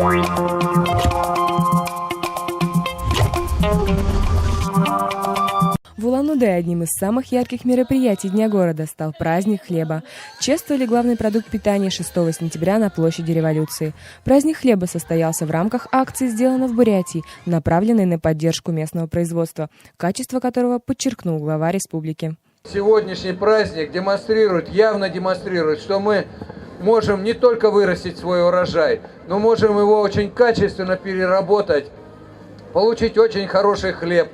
В Улан-Удэ одним из самых ярких мероприятий Дня города стал праздник хлеба. Чествовали главный продукт питания 6 сентября на площади Революции. Праздник хлеба состоялся в рамках акции «Сделано в Бурятии», направленной на поддержку местного производства, качество которого подчеркнул глава республики. Сегодняшний праздник явно демонстрирует, что мы можем не только вырастить свой урожай, но можем его очень качественно переработать, получить очень хороший хлеб,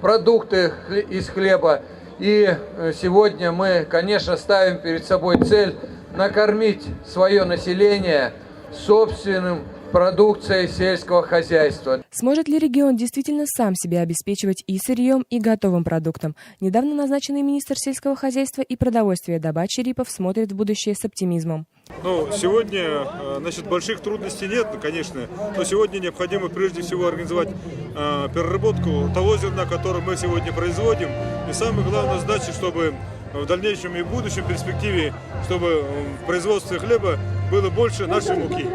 продукты из хлеба. И сегодня мы, конечно, ставим перед собой цель накормить свое население собственным продукцией сельского хозяйства. Сможет ли регион действительно сам себя обеспечивать и сырьем, и готовым продуктом? Недавно назначенный министр сельского хозяйства и продовольствия Дабат Шерипов смотрит в будущее с оптимизмом. Сегодня, больших трудностей нет, конечно, но сегодня необходимо прежде всего организовать переработку того зерна, которое мы сегодня производим. И самая главная задача, чтобы в дальнейшем и в будущем перспективе, чтобы в производстве хлеба было больше нашей муки.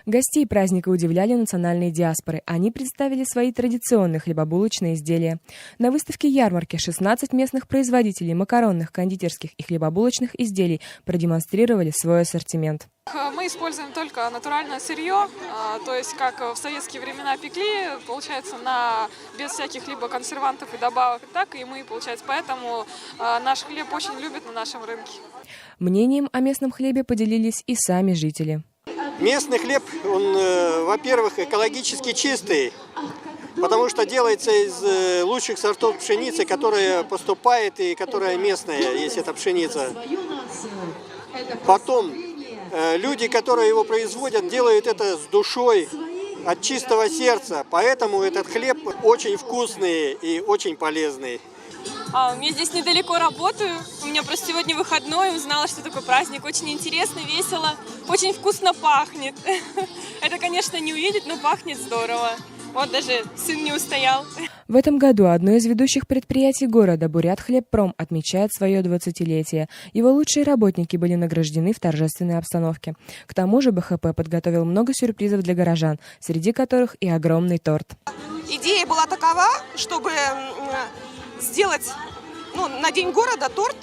Гостей праздника удивляли национальные диаспоры. Они представили свои традиционные хлебобулочные изделия. На выставке ярмарки 16 местных производителей макаронных, кондитерских и хлебобулочных изделий продемонстрировали свой ассортимент. Мы используем только натуральное сырье, то есть как в советские времена пекли, получается, без всяких либо консервантов и добавок, так и мы, получается, поэтому наш хлеб очень любят на нашем рынке. Мнением о местном хлебе поделились и сами жители. Местный хлеб, он, во-первых, экологически чистый, потому что делается из лучших сортов пшеницы, которая поступает и которая местная, если это пшеница. Потом люди, которые его производят, делают это с душой, от чистого сердца, поэтому этот хлеб очень вкусный и очень полезный. Я здесь недалеко работаю, у меня просто сегодня выходной, узнала, что такое праздник, очень интересно, весело, очень вкусно пахнет. Это, конечно, не увидеть, но пахнет здорово. Вот даже сын не устоял. В этом году одно из ведущих предприятий города «Бурятхлебпром» отмечает свое 20-летие. Его лучшие работники были награждены в торжественной обстановке. К тому же БХП подготовил много сюрпризов для горожан, среди которых и огромный торт. Идея была такова, чтобы сделать на День города торт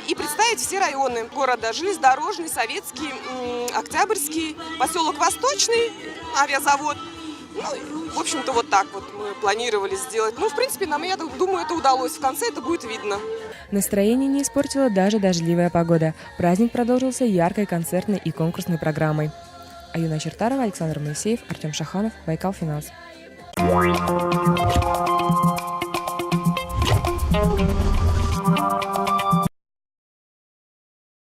и представить все районы города. Железнодорожный, Советский, Октябрьский, поселок Восточный, авиазавод. В общем-то, вот так вот мы планировали сделать. В принципе, нам, я думаю, это удалось. В конце это будет видно. Настроение не испортила даже дождливая погода. Праздник продолжился яркой концертной и конкурсной программой. Аюна Чертарова, Александр Моисеев, Артем Шаханов, Байкал Финанс. Thank you.